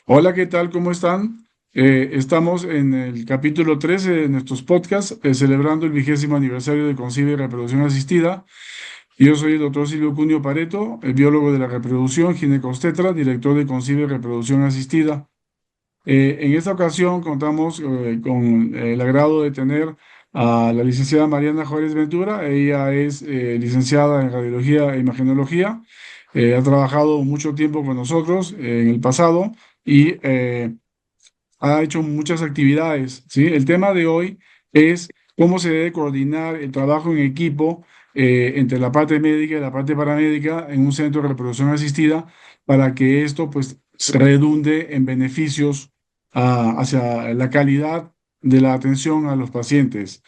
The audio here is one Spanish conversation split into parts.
Hola, ¿qué tal? ¿Cómo están? Estamos en el capítulo 13 de nuestros podcasts, celebrando el 20º aniversario de Concibe y Reproducción Asistida. Yo soy el doctor Silvio Cunio Pareto, el biólogo de la reproducción, ginecobstetra, director de Concibe y Reproducción Asistida. En esta ocasión contamos con el agrado de tener a la licenciada Mariana Juárez Ventura. Ella es licenciada en radiología e imagenología. Ha trabajado mucho tiempo con nosotros en el pasado y ha hecho muchas actividades, ¿sí? El tema de hoy es cómo se debe coordinar el trabajo en equipo entre la parte médica y la parte paramédica en un centro de reproducción asistida para que esto pues se redunde en beneficios hacia la calidad de la atención a los pacientes.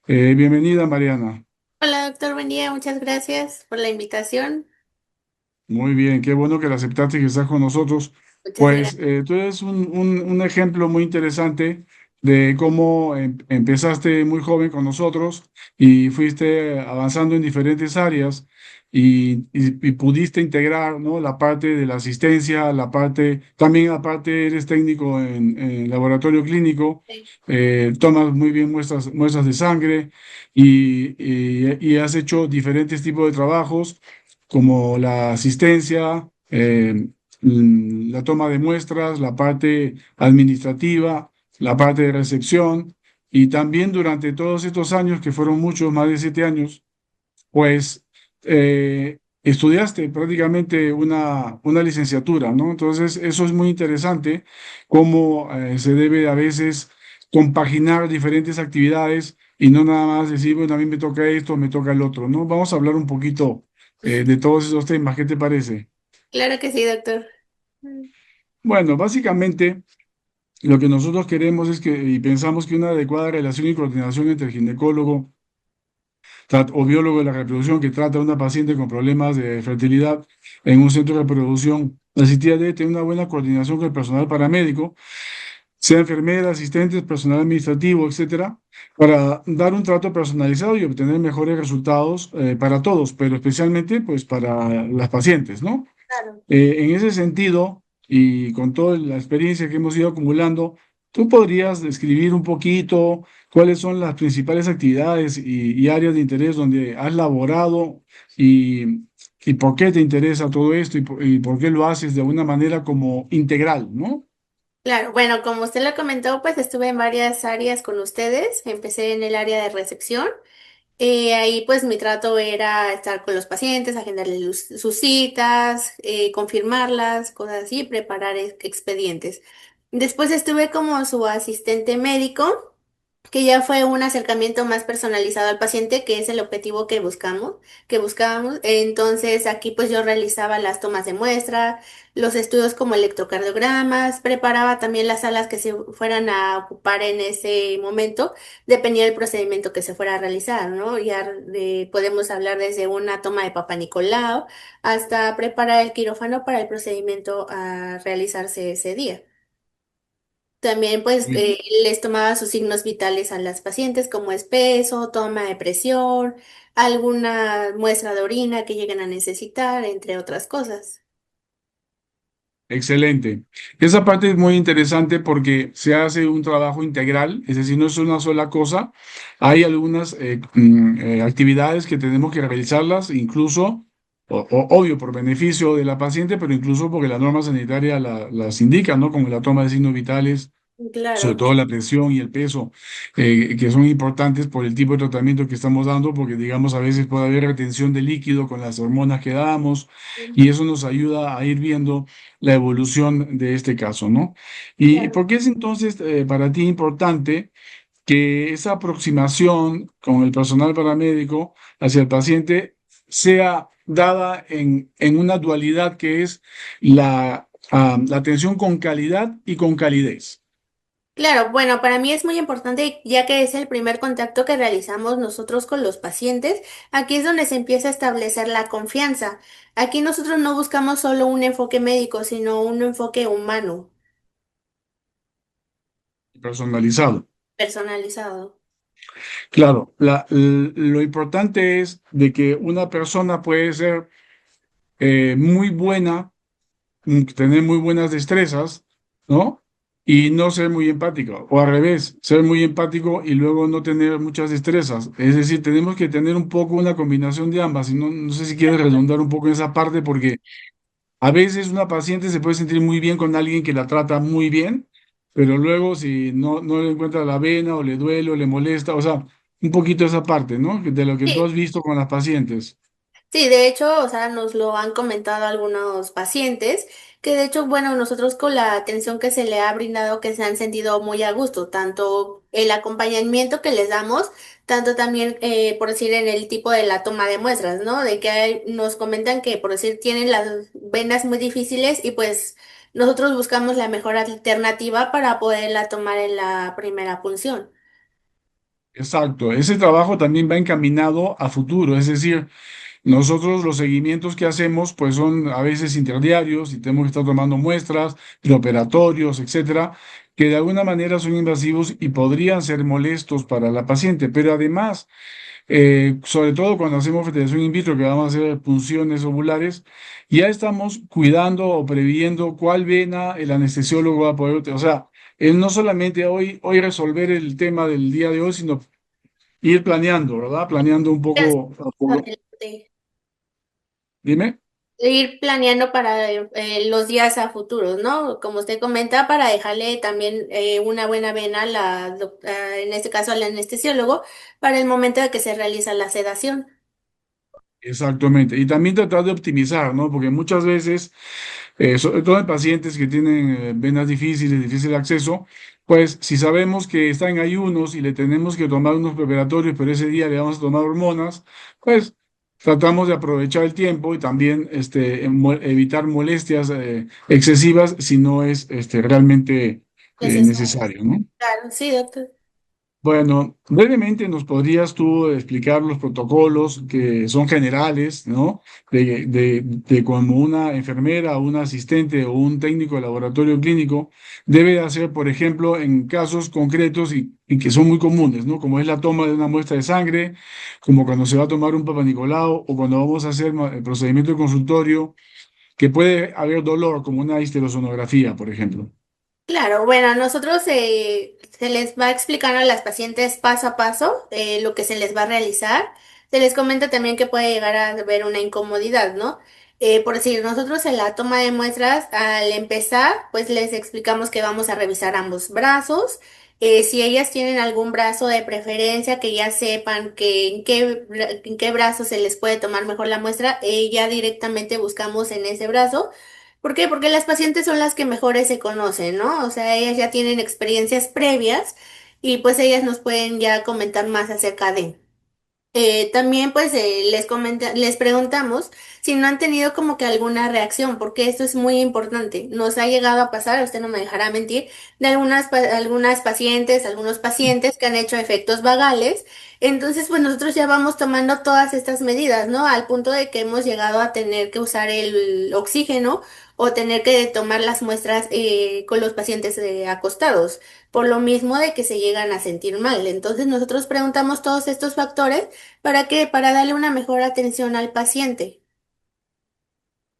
Bienvenida, Mariana. Hola, doctor, buen día. Muchas gracias por la invitación. Muy bien, qué bueno que la aceptaste y que estás con nosotros. Muchas Pues gracias. tú eres un ejemplo muy interesante de cómo empezaste muy joven con nosotros y fuiste avanzando en diferentes áreas y pudiste integrar, ¿no? La parte de la asistencia, también aparte eres técnico en laboratorio clínico, tomas muy bien muestras de sangre y has hecho diferentes tipos de trabajos como la asistencia, la toma de muestras, la parte administrativa, la parte de recepción, y también durante todos estos años, que fueron muchos, más de 7 años, pues estudiaste prácticamente una licenciatura, ¿no? Entonces, eso es muy interesante, cómo se debe a veces compaginar diferentes actividades y no nada más decir, bueno, a mí me toca esto, me toca el otro, ¿no? Vamos a hablar un poquito de todos esos temas, ¿qué te parece? Claro que sí, doctor. Bueno, básicamente lo que nosotros queremos es y pensamos que una adecuada relación y coordinación entre el ginecólogo o biólogo de la reproducción que trata a una paciente con problemas de fertilidad en un centro de reproducción asistida debe tener una buena coordinación con el personal paramédico, sea enfermera, asistentes, personal administrativo, etcétera, para dar un trato personalizado y obtener mejores resultados para todos, pero especialmente pues para las pacientes, ¿no? Claro. En ese sentido, y con toda la experiencia que hemos ido acumulando, ¿tú podrías describir un poquito cuáles son las principales actividades y áreas de interés donde has laborado y, y por qué te interesa todo esto y por qué lo haces de una manera como integral, ¿no? Claro, bueno, como usted lo comentó, pues estuve en varias áreas con ustedes. Empecé en el área de recepción. Ahí pues mi trato era estar con los pacientes, agendarles sus citas, confirmarlas, cosas así, preparar expedientes. Después estuve como su asistente médico, que ya fue un acercamiento más personalizado al paciente, que es el objetivo que buscábamos. Entonces aquí pues yo realizaba las tomas de muestra, los estudios como electrocardiogramas, preparaba también las salas que se fueran a ocupar en ese momento, dependía del procedimiento que se fuera a realizar, ¿no? Ya podemos hablar desde una toma de Papa Nicolau hasta preparar el quirófano para el procedimiento a realizarse ese día. También pues les tomaba sus signos vitales a las pacientes como es peso, toma de presión, alguna muestra de orina que lleguen a necesitar, entre otras cosas. Excelente. Esa parte es muy interesante porque se hace un trabajo integral, es decir, no es una sola cosa. Hay algunas actividades que tenemos que realizarlas, incluso, obvio, por beneficio de la paciente, pero incluso porque la norma sanitaria las indica, ¿no? Como la toma de signos vitales, sobre Claro. todo la presión y el peso, que son importantes por el tipo de tratamiento que estamos dando, porque digamos a veces puede haber retención de líquido con las hormonas que damos y eso nos ayuda a ir viendo la evolución de este caso, ¿no? ¿Y Claro. por qué es entonces para ti importante que esa aproximación con el personal paramédico hacia el paciente sea dada en una dualidad que es la atención con calidad y con calidez? Claro, bueno, para mí es muy importante ya que es el primer contacto que realizamos nosotros con los pacientes. Aquí es donde se empieza a establecer la confianza. Aquí nosotros no buscamos solo un enfoque médico, sino un enfoque humano, Personalizado. personalizado. Claro, lo importante es de que una persona puede ser, muy buena, tener muy buenas destrezas, ¿no? Y no ser muy empático, o al revés, ser muy empático y luego no tener muchas destrezas. Es decir, tenemos que tener un poco una combinación de ambas. Y no, no sé si quieres redundar un poco en esa parte, porque a veces una paciente se puede sentir muy bien con alguien que la trata muy bien, pero luego si no le encuentra la vena o le duele o le molesta, o sea, un poquito esa parte, ¿no? De lo que tú has Sí. visto con las pacientes. Sí, de hecho, o sea, nos lo han comentado algunos pacientes, que de hecho, bueno, nosotros con la atención que se le ha brindado, que se han sentido muy a gusto, tanto el acompañamiento que les damos, tanto también, por decir, en el tipo de la toma de muestras, ¿no? De que nos comentan que, por decir, tienen las venas muy difíciles y pues nosotros buscamos la mejor alternativa para poderla tomar en la primera punción. Exacto, ese trabajo también va encaminado a futuro, es decir, nosotros los seguimientos que hacemos pues son a veces interdiarios y tenemos que estar tomando muestras, preoperatorios, etcétera, que de alguna manera son invasivos y podrían ser molestos para la paciente, pero además, sobre todo cuando hacemos fertilización in vitro, que vamos a hacer punciones ovulares, ya estamos cuidando o previendo cuál vena el anestesiólogo va a poder, o sea, no solamente hoy resolver el tema del día de hoy, sino ir planeando, ¿verdad? Planeando un poco, Adelante. dime. Ir planeando para los días a futuros, ¿no? Como usted comenta, para dejarle también una buena vena a en este caso al anestesiólogo, para el momento de que se realiza la sedación. Exactamente. Y también tratar de optimizar, ¿no? Porque muchas veces, sobre todo en pacientes que tienen venas difíciles, difícil de acceso, pues si sabemos que está en ayunos y le tenemos que tomar unos preparatorios, pero ese día le vamos a tomar hormonas, pues tratamos de aprovechar el tiempo y también evitar molestias excesivas si no es realmente Necesario. necesario, ¿no? Claro, sí, doctor. Bueno, brevemente nos podrías tú explicar los protocolos que son generales, ¿no? De cuando una enfermera, un asistente o un técnico de laboratorio clínico debe hacer, por ejemplo, en casos concretos y que son muy comunes, ¿no? Como es la toma de una muestra de sangre, como cuando se va a tomar un Papa Nicolau o cuando vamos a hacer el procedimiento de consultorio, que puede haber dolor, como una histerosonografía, por ejemplo. Claro, bueno, a nosotros se les va explicando a las pacientes paso a paso lo que se les va a realizar. Se les comenta también que puede llegar a haber una incomodidad, ¿no? Por decir, nosotros en la toma de muestras, al empezar, pues les explicamos que vamos a revisar ambos brazos. Si ellas tienen algún brazo de preferencia, que ya sepan que en qué brazo se les puede tomar mejor la muestra, ya directamente buscamos en ese brazo. ¿Por qué? Porque las pacientes son las que mejores se conocen, ¿no? O sea, ellas ya tienen experiencias previas y pues ellas nos pueden ya comentar más acerca de. También pues les preguntamos si no han tenido como que alguna reacción, porque esto es muy importante. Nos ha llegado a pasar, usted no me dejará mentir, de algunas pacientes, algunos pacientes que han hecho efectos vagales. Entonces pues nosotros ya vamos tomando todas estas medidas, ¿no? Al punto de que hemos llegado a tener que usar el oxígeno o tener que tomar las muestras con los pacientes acostados, por lo mismo de que se llegan a sentir mal. Entonces nosotros preguntamos todos estos factores. ¿Para qué? Para darle una mejor atención al paciente.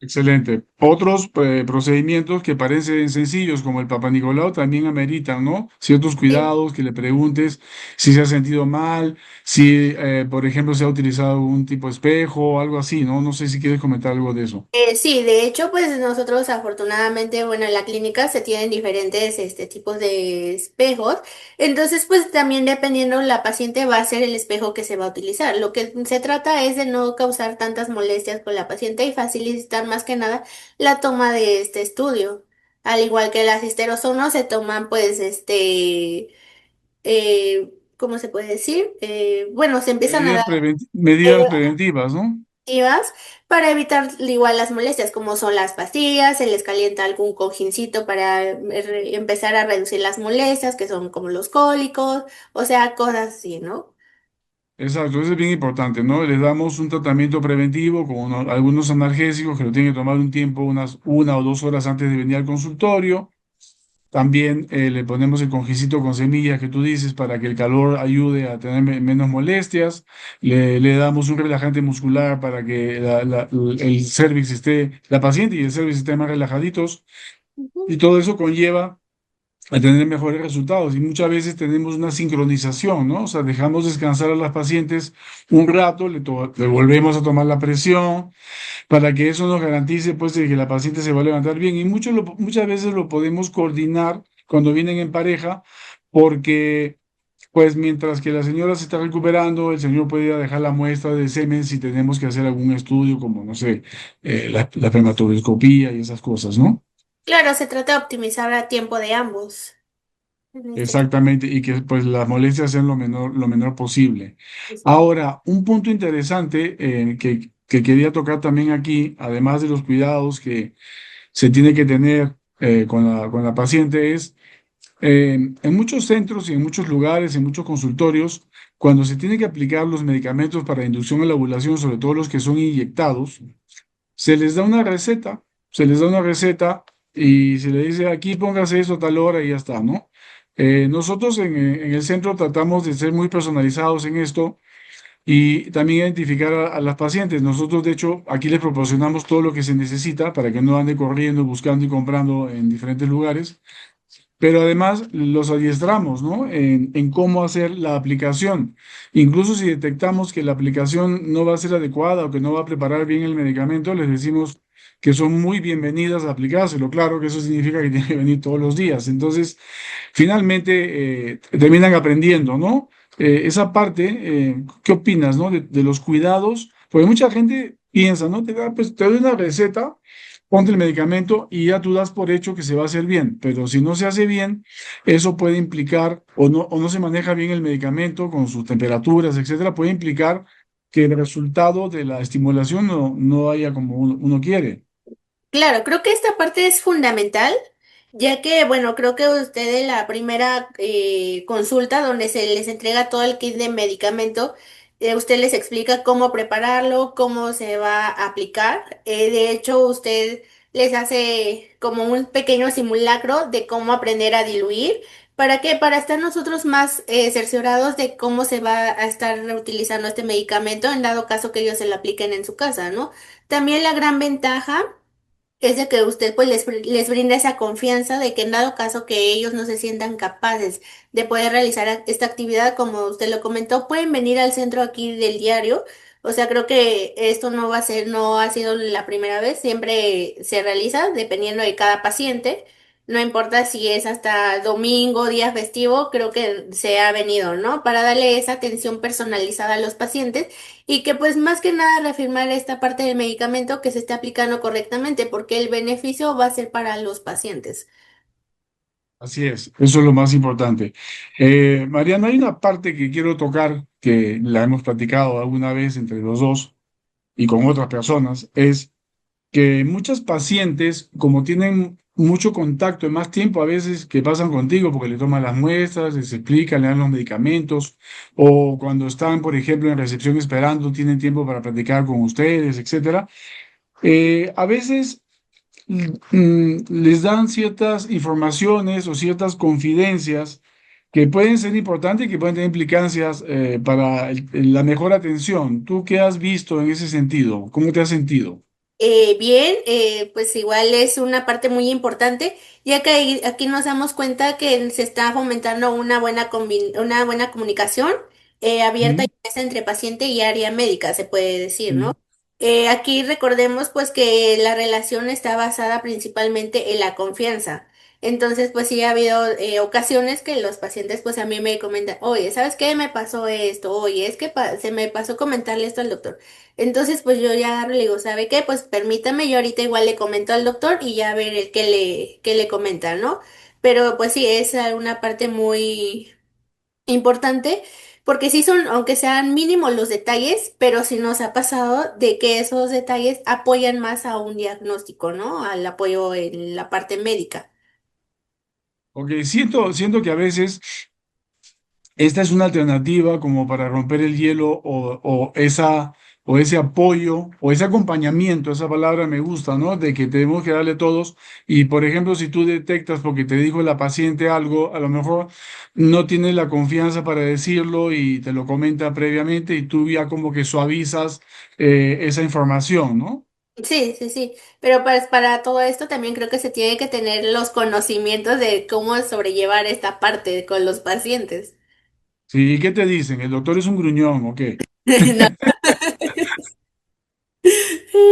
Excelente. Otros procedimientos que parecen sencillos, como el Papa Nicolau, también ameritan, ¿no? Ciertos Sí. cuidados, que le preguntes si se ha sentido mal, si, por ejemplo, se ha utilizado un tipo de espejo o algo así, ¿no? No sé si quieres comentar algo de eso. Sí, de hecho, pues nosotros afortunadamente, bueno, en la clínica se tienen diferentes tipos de espejos, entonces pues también dependiendo la paciente va a ser el espejo que se va a utilizar. Lo que se trata es de no causar tantas molestias con la paciente y facilitar más que nada la toma de este estudio. Al igual que las histerosonos se toman pues ¿cómo se puede decir? Bueno, se empiezan a dar Medidas preventivas, ¿no? activas para evitar igual las molestias, como son las pastillas, se les calienta algún cojincito para empezar a reducir las molestias, que son como los cólicos, o sea, cosas así, ¿no? Exacto, eso es bien importante, ¿no? Les damos un tratamiento preventivo con algunos analgésicos que lo tienen que tomar un tiempo, unas 1 o 2 horas antes de venir al consultorio. También le ponemos el congicito con semillas que tú dices para que el calor ayude a tener menos molestias. Le damos un relajante muscular para que el cervix esté, la paciente y el cervix estén más relajaditos. Y Ujú. todo eso conlleva a tener mejores resultados. Y muchas veces tenemos una sincronización, ¿no? O sea, dejamos descansar a las pacientes un rato, le volvemos a tomar la presión para que eso nos garantice, pues, de que la paciente se va a levantar bien. Y muchas veces lo podemos coordinar cuando vienen en pareja, porque, pues, mientras que la señora se está recuperando, el señor puede ir a dejar la muestra de semen si tenemos que hacer algún estudio, como, no sé, la espermatoscopía y esas cosas, ¿no? Claro, se trata de optimizar a tiempo de ambos. En este caso. Exactamente, y que pues las molestias sean lo menor posible. Ahora, un punto interesante que quería tocar también aquí, además de los cuidados que se tiene que tener con la paciente, es en muchos centros y en muchos lugares, en muchos consultorios, cuando se tiene que aplicar los medicamentos para inducción a la ovulación, sobre todo los que son inyectados, se les da una receta, se les da una receta y se le dice aquí póngase eso a tal hora y ya está, ¿no? Nosotros en el centro tratamos de ser muy personalizados en esto y también identificar a las pacientes. Nosotros, de hecho, aquí les proporcionamos todo lo que se necesita para que no ande corriendo, buscando y comprando en diferentes lugares, pero además los adiestramos, ¿no? En cómo hacer la aplicación. Incluso si detectamos que la aplicación no va a ser adecuada o que no va a preparar bien el medicamento, les decimos que son muy bienvenidas a aplicárselo. Claro que eso significa que tienen que venir todos los días. Entonces, finalmente, terminan aprendiendo, ¿no? Esa parte, ¿qué opinas, no? De los cuidados, porque mucha gente piensa, ¿no? Pues, te doy una receta, ponte el medicamento y ya tú das por hecho que se va a hacer bien, pero si no se hace bien, eso puede implicar, o no se maneja bien el medicamento con sus temperaturas, etcétera, puede implicar que el resultado de la estimulación no haya como uno quiere. Claro, creo que esta parte es fundamental, ya que, bueno, creo que usted en la primera consulta donde se les entrega todo el kit de medicamento, usted les explica cómo prepararlo, cómo se va a aplicar. De hecho, usted les hace como un pequeño simulacro de cómo aprender a diluir. ¿Para qué? Para estar nosotros más cerciorados de cómo se va a estar utilizando este medicamento en dado caso que ellos se lo apliquen en su casa, ¿no? También la gran ventaja es de que usted pues les brinda esa confianza de que en dado caso que ellos no se sientan capaces de poder realizar esta actividad, como usted lo comentó, pueden venir al centro aquí del diario. O sea, creo que esto no va a ser, no ha sido la primera vez, siempre se realiza dependiendo de cada paciente. No importa si es hasta domingo, día festivo, creo que se ha venido, ¿no? Para darle esa atención personalizada a los pacientes y que pues más que nada reafirmar esta parte del medicamento que se esté aplicando correctamente, porque el beneficio va a ser para los pacientes. Así es, eso es lo más importante. Mariana, hay una parte que quiero tocar, que la hemos platicado alguna vez entre los dos y con otras personas, es que muchas pacientes, como tienen mucho contacto y más tiempo a veces que pasan contigo, porque le toman las muestras, les explican, le dan los medicamentos, o cuando están, por ejemplo, en recepción esperando, tienen tiempo para platicar con ustedes, etcétera. A veces les dan ciertas informaciones o ciertas confidencias que pueden ser importantes y que pueden tener implicancias para la mejor atención. ¿Tú qué has visto en ese sentido? ¿Cómo te has sentido? Bien, pues igual es una parte muy importante, ya que aquí nos damos cuenta que se está fomentando una buena, una buena comunicación abierta y ¿Mm? honesta entre paciente y área médica, se puede decir, ¿no? Sí. Aquí recordemos pues que la relación está basada principalmente en la confianza. Entonces, pues sí ha habido ocasiones que los pacientes pues a mí me comentan, oye, ¿sabes qué? Me pasó esto, oye, es que se me pasó comentarle esto al doctor. Entonces, pues yo ya agarro y le digo, ¿sabe qué? Pues permítame, yo ahorita igual le comento al doctor y ya ver el qué le comenta, ¿no? Pero pues sí, es una parte muy importante, porque sí son, aunque sean mínimos los detalles, pero sí nos ha pasado de que esos detalles apoyan más a un diagnóstico, ¿no? Al apoyo en la parte médica. Ok, siento que a veces esta es una alternativa como para romper el hielo o esa o ese apoyo o ese acompañamiento, esa palabra me gusta, ¿no? De que tenemos que darle todos. Y por ejemplo, si tú detectas porque te dijo la paciente algo, a lo mejor no tienes la confianza para decirlo y te lo comenta previamente y tú ya como que suavizas esa información, ¿no? Sí, sí, sí, pero pues para todo esto también creo que se tiene que tener los conocimientos de cómo sobrellevar esta parte con los pacientes. Sí, ¿y qué te dicen? ¿El doctor es un gruñón o qué? No,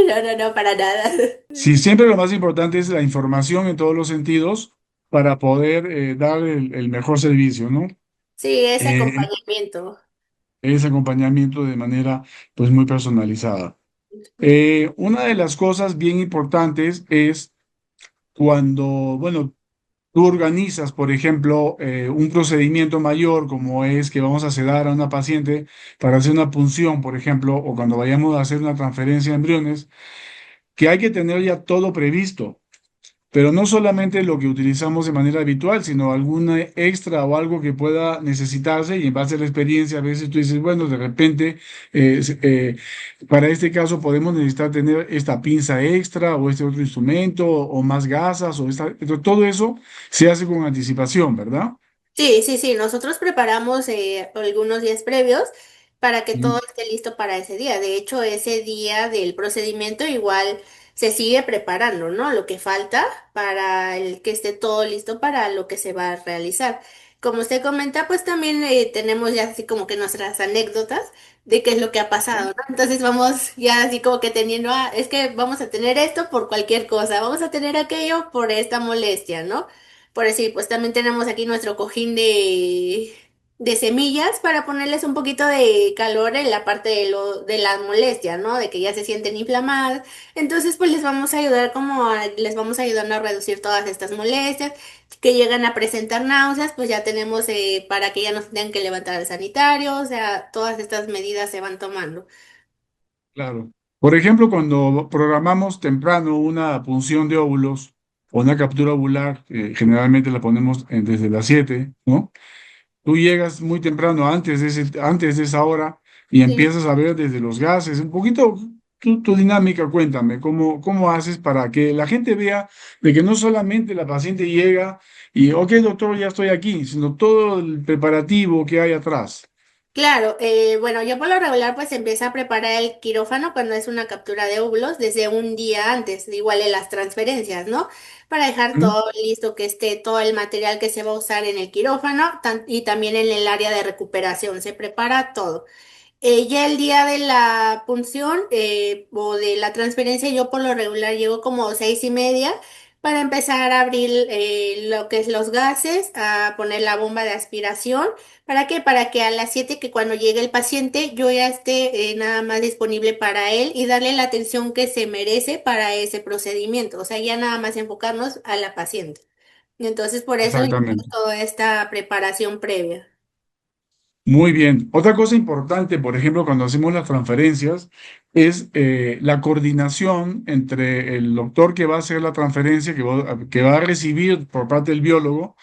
no, no, no, para nada. Sí, siempre lo más importante es la información en todos los sentidos para poder dar el mejor servicio, ¿no? Sí, ese Eh, acompañamiento. ese acompañamiento de manera pues muy personalizada. Una de las cosas bien importantes es cuando, bueno, tú organizas, por ejemplo, un procedimiento mayor como es que vamos a sedar a una paciente para hacer una punción, por ejemplo, o cuando vayamos a hacer una transferencia de embriones, que hay que tener ya todo previsto. Pero no solamente lo que utilizamos de manera habitual, sino alguna extra o algo que pueda necesitarse y en base a la experiencia, a veces tú dices, bueno, de repente, para este caso podemos necesitar tener esta pinza extra o este otro instrumento o más gasas o esta, pero todo eso se hace con anticipación, ¿verdad? Sí, sí, sí, nosotros preparamos algunos días previos para que todo Mm. esté listo para ese día. De hecho, ese día del procedimiento igual se sigue preparando, ¿no? Lo que falta para el que esté todo listo para lo que se va a realizar. Como usted comenta, pues también tenemos ya así como que nuestras anécdotas de qué es lo que ha pasado, ¿no? Entonces vamos ya así como que teniendo, ah, es que vamos a tener esto por cualquier cosa, vamos a tener aquello por esta molestia, ¿no? Por decir, pues también tenemos aquí nuestro cojín de semillas para ponerles un poquito de calor en la parte de la molestia, ¿no? De que ya se sienten inflamadas. Entonces, pues les vamos a ayudar les vamos ayudando a reducir todas estas molestias que llegan a presentar náuseas, pues ya tenemos para que ya no se tengan que levantar al sanitario, o sea, todas estas medidas se van tomando. Claro. Por ejemplo, cuando programamos temprano una punción de óvulos o una captura ovular, generalmente la ponemos desde las 7, ¿no? Tú llegas muy temprano, antes de esa hora, y Sí. empiezas a ver desde los gases, un poquito tu dinámica, cuéntame, ¿cómo haces para que la gente vea de que no solamente la paciente llega y, ok, doctor, ya estoy aquí, sino todo el preparativo que hay atrás. Claro, bueno, yo por lo regular pues empiezo a preparar el quirófano cuando es una captura de óvulos desde un día antes, igual en las transferencias, ¿no? Para dejar ¿Mm? todo listo, que esté todo el material que se va a usar en el quirófano y también en el área de recuperación, se prepara todo. Ya el día de la punción o de la transferencia, yo por lo regular llego como 6:30 para empezar a abrir lo que es los gases, a poner la bomba de aspiración. ¿Para qué? Para que a las 7 que cuando llegue el paciente yo ya esté nada más disponible para él y darle la atención que se merece para ese procedimiento. O sea, ya nada más enfocarnos a la paciente. Y entonces por eso hicimos Exactamente. toda esta preparación previa. Muy bien. Otra cosa importante, por ejemplo, cuando hacemos las transferencias, es la coordinación entre el doctor que va a hacer la transferencia, que va a recibir por parte del biólogo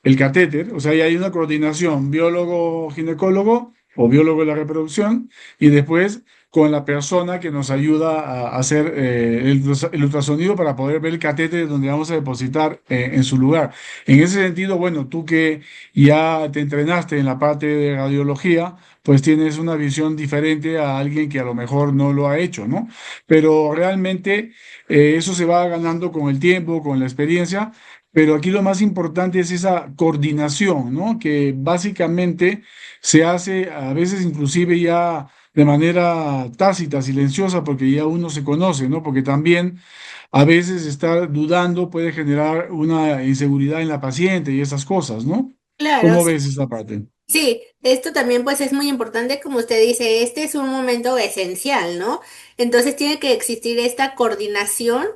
el catéter, o sea, ahí hay una coordinación biólogo-ginecólogo o biólogo de la reproducción, y después con la persona que nos ayuda a hacer el ultrasonido para poder ver el catéter donde vamos a depositar en su lugar. En ese sentido, bueno, tú que ya te entrenaste en la parte de radiología, pues tienes una visión diferente a alguien que a lo mejor no lo ha hecho, ¿no? Pero realmente eso se va ganando con el tiempo, con la experiencia. Pero aquí lo más importante es esa coordinación, ¿no? Que básicamente se hace a veces inclusive ya de manera tácita, silenciosa, porque ya uno se conoce, ¿no? Porque también a veces estar dudando puede generar una inseguridad en la paciente y esas cosas, ¿no? Claro, ¿Cómo ves esta parte? sí, esto también pues es muy importante, como usted dice, este es un momento esencial, ¿no? Entonces tiene que existir esta coordinación.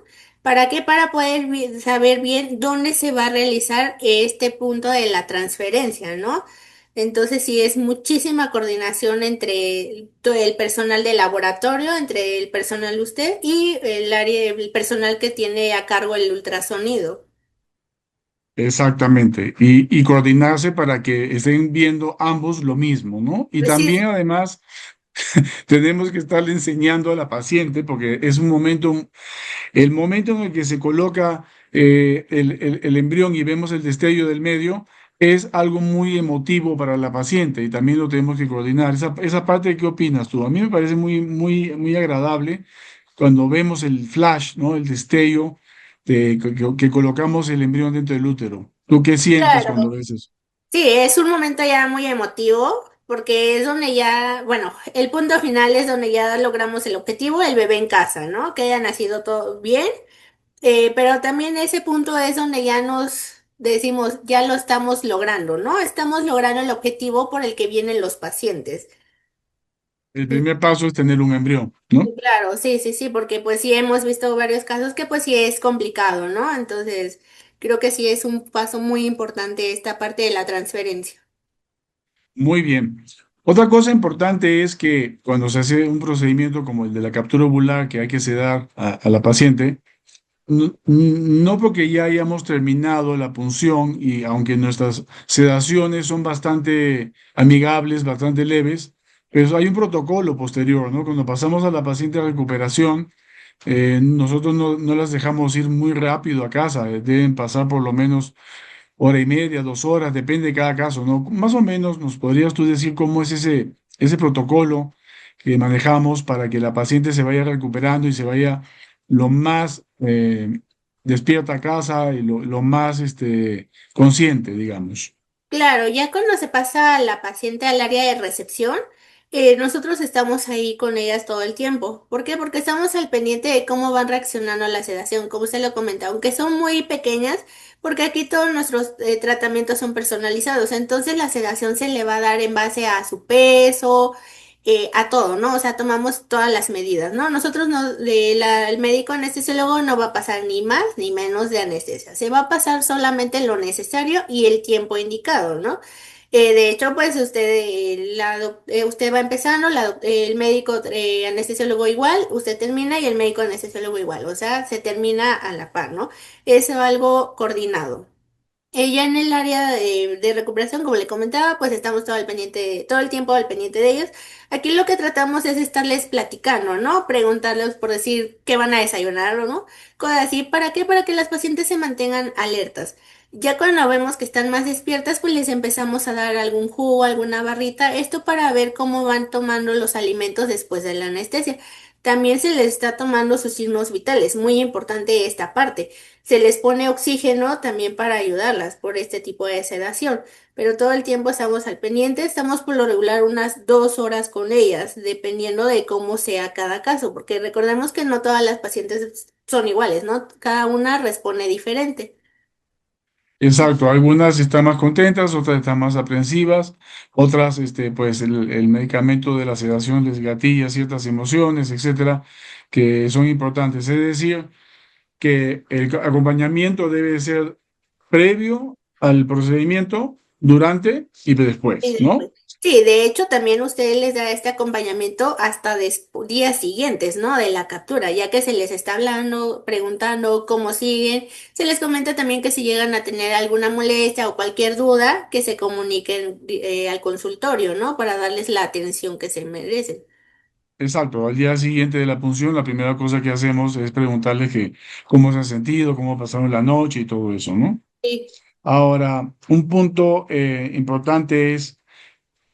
¿Para qué? Para poder saber bien dónde se va a realizar este punto de la transferencia, ¿no? Entonces sí es muchísima coordinación entre todo el personal de laboratorio, entre el personal de usted y el personal que tiene a cargo el ultrasonido. Exactamente, y coordinarse para que estén viendo ambos lo mismo, ¿no? Y Pues sí, también además Tenemos que estarle enseñando a la paciente porque es un momento, el momento en el que se coloca el embrión y vemos el destello del medio es algo muy emotivo para la paciente y también lo tenemos que coordinar. Esa parte, ¿qué opinas tú? A mí me parece muy agradable cuando vemos el flash, ¿no? El destello que colocamos el embrión dentro del útero. ¿Tú qué sientes cuando Claro. ves eso? Sí, es un momento ya muy emotivo porque es donde ya, bueno, el punto final es donde ya logramos el objetivo, el bebé en casa, ¿no? Que haya nacido todo bien, pero también ese punto es donde ya nos decimos, ya lo estamos logrando, ¿no? Estamos logrando el objetivo por el que vienen los pacientes. El primer paso es tener un embrión, ¿no? Claro, sí, sí, sí, porque pues sí hemos visto varios casos que pues sí es complicado, ¿no? Entonces, creo que sí es un paso muy importante esta parte de la transferencia. Muy bien. Otra cosa importante es que cuando se hace un procedimiento como el de la captura ovular que hay que sedar a la paciente, no porque ya hayamos terminado la punción y aunque nuestras sedaciones son bastante amigables, bastante leves, pero hay un protocolo posterior, ¿no? Cuando pasamos a la paciente a recuperación, nosotros no las dejamos ir muy rápido a casa, deben pasar por lo menos hora y media, 2 horas, depende de cada caso, ¿no? Más o menos nos podrías tú decir cómo es ese protocolo que manejamos para que la paciente se vaya recuperando y se vaya lo más despierta a casa y lo más consciente, digamos. Claro, ya cuando se pasa la paciente al área de recepción, nosotros estamos ahí con ellas todo el tiempo. ¿Por qué? Porque estamos al pendiente de cómo van reaccionando a la sedación, como usted lo comenta, aunque son muy pequeñas, porque aquí todos nuestros tratamientos son personalizados, entonces la sedación se le va a dar en base a su peso, a todo, ¿no? O sea, tomamos todas las medidas, ¿no? Nosotros no, el médico anestesiólogo no va a pasar ni más ni menos de anestesia, se va a pasar solamente lo necesario y el tiempo indicado, ¿no? De hecho, pues usted, usted va empezando, el médico anestesiólogo igual, usted termina y el médico anestesiólogo igual, o sea, se termina a la par, ¿no? Es algo coordinado. Ella en el área de recuperación, como le comentaba, pues estamos todo todo el tiempo al pendiente de ellos. Aquí lo que tratamos es estarles platicando, ¿no? Preguntarles por decir qué van a desayunar o no. Cosas así. ¿Para qué? Para que las pacientes se mantengan alertas. Ya cuando vemos que están más despiertas, pues les empezamos a dar algún jugo, alguna barrita. Esto para ver cómo van tomando los alimentos después de la anestesia. También se les está tomando sus signos vitales. Muy importante esta parte. Se les pone oxígeno también para ayudarlas por este tipo de sedación, pero todo el tiempo estamos al pendiente, estamos por lo regular unas 2 horas con ellas, dependiendo de cómo sea cada caso, porque recordemos que no todas las pacientes son iguales, ¿no? Cada una responde diferente. Exacto, algunas están más contentas, otras están más aprensivas, otras, pues el medicamento de la sedación les gatilla ciertas emociones, etcétera, que son importantes. Es decir, que el acompañamiento debe ser previo al procedimiento, durante y Y después, después. ¿no? Sí, de hecho también usted les da este acompañamiento hasta días siguientes, ¿no? De la captura, ya que se les está hablando, preguntando cómo siguen. Se les comenta también que si llegan a tener alguna molestia o cualquier duda, que se comuniquen al consultorio, ¿no? Para darles la atención que se merecen. Exacto, al día siguiente de la punción, la primera cosa que hacemos es preguntarles que cómo se han sentido, cómo pasaron la noche y todo eso, ¿no? Sí. Ahora, un punto importante es,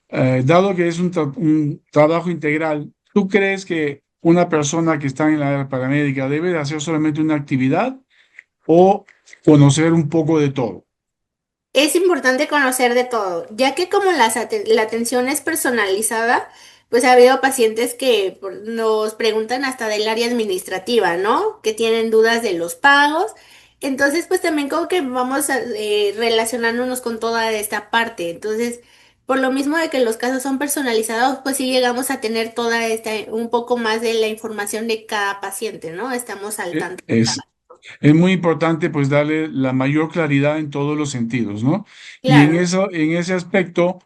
dado que es un trabajo integral, ¿tú crees que una persona que está en la área paramédica debe de hacer solamente una actividad o conocer un poco de todo? Es importante conocer de todo, ya que como la atención es personalizada, pues ha habido pacientes que nos preguntan hasta del área administrativa, ¿no? Que tienen dudas de los pagos. Entonces, pues también como que vamos relacionándonos con toda esta parte. Entonces, por lo mismo de que los casos son personalizados, pues sí llegamos a tener un poco más de la información de cada paciente, ¿no? Estamos al Eh, tanto. Es, es muy importante pues darle la mayor claridad en todos los sentidos, ¿no? Y en Claro. eso, en ese aspecto,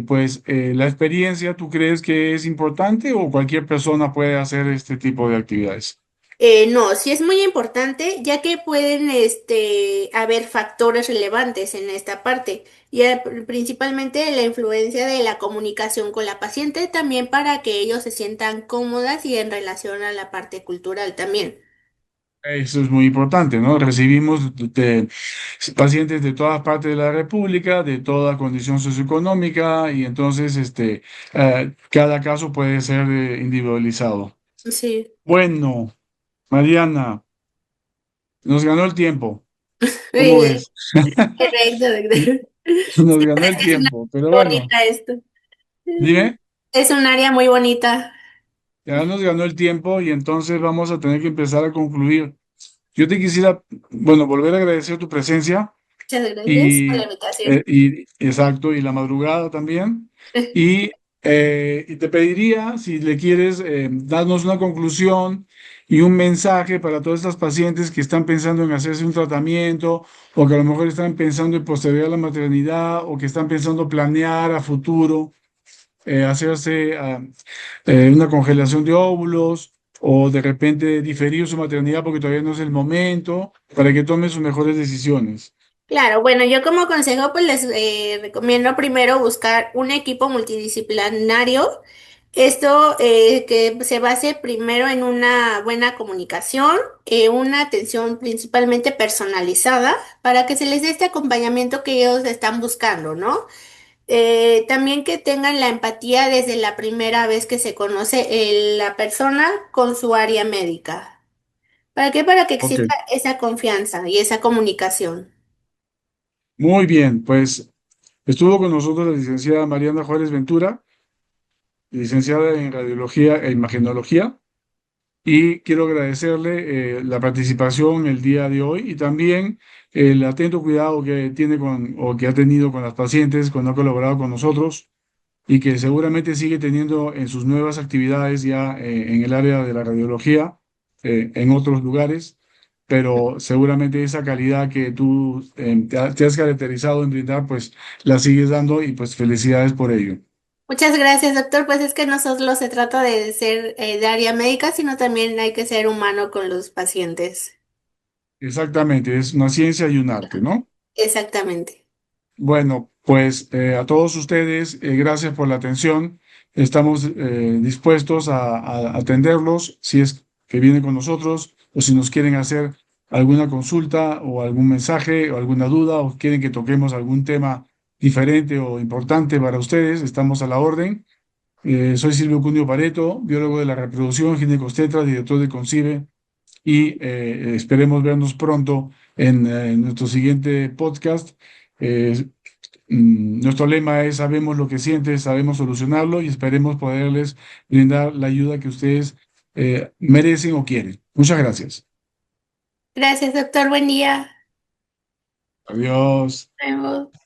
pues la experiencia, ¿tú crees que es importante o cualquier persona puede hacer este tipo de actividades? No, sí es muy importante, ya que pueden haber factores relevantes en esta parte, y principalmente la influencia de la comunicación con la paciente, también para que ellos se sientan cómodas y en relación a la parte cultural también. Eso es muy importante, ¿no? Recibimos pacientes de todas partes de la República, de toda condición socioeconómica, y entonces cada caso puede ser individualizado. Sí, Bueno, Mariana, nos ganó el tiempo. muy ¿Cómo bien, ves? correcto, doctor. Nos Sí, ganó pues el es que es una tiempo, pero bueno, bonita esto. dime, Es un área muy bonita. ya nos ganó el tiempo y entonces vamos a tener que empezar a concluir. Yo te quisiera, bueno, volver a agradecer tu presencia. Muchas gracias por la Y, invitación. exacto, y la madrugada también. Y te pediría, si le quieres, darnos una conclusión y un mensaje para todas estas pacientes que están pensando en hacerse un tratamiento o que a lo mejor están pensando en postergar la maternidad o que están pensando planear a futuro hacerse una congelación de óvulos o de repente diferir su maternidad porque todavía no es el momento para que tomen sus mejores decisiones. Claro, bueno, yo como consejo pues les recomiendo primero buscar un equipo multidisciplinario. Esto que se base primero en una buena comunicación, una atención principalmente personalizada para que se les dé este acompañamiento que ellos están buscando, ¿no? También que tengan la empatía desde la primera vez que se conoce la persona con su área médica. ¿Para qué? Para que Ok. exista esa confianza y esa comunicación. Muy bien, pues estuvo con nosotros la licenciada Mariana Juárez Ventura, licenciada en Radiología e Imagenología, y quiero agradecerle la participación el día de hoy y también el atento cuidado que tiene con o que ha tenido con las pacientes cuando ha colaborado con nosotros y que seguramente sigue teniendo en sus nuevas actividades ya en el área de la radiología, en otros lugares, pero seguramente esa calidad que tú te has caracterizado en brindar, pues la sigues dando y pues felicidades por ello. Muchas gracias, doctor. Pues es que no solo se trata de ser de área médica, sino también hay que ser humano con los pacientes. Exactamente, es una ciencia y un arte, ¿no? Exactamente. Bueno, pues a todos ustedes, gracias por la atención. Estamos dispuestos a atenderlos si es que vienen con nosotros o si nos quieren hacer alguna consulta o algún mensaje o alguna duda o quieren que toquemos algún tema diferente o importante para ustedes. Estamos a la orden. Soy Silvio Cundio Pareto, biólogo de la reproducción, ginecobstetra, director de Concibe y esperemos vernos pronto en nuestro siguiente podcast. Eh, Nuestro lema es sabemos lo que sientes, sabemos solucionarlo y esperemos poderles brindar la ayuda que ustedes merecen o quieren. Muchas gracias. Gracias, doctor. Buen día. Adiós. Nos vemos.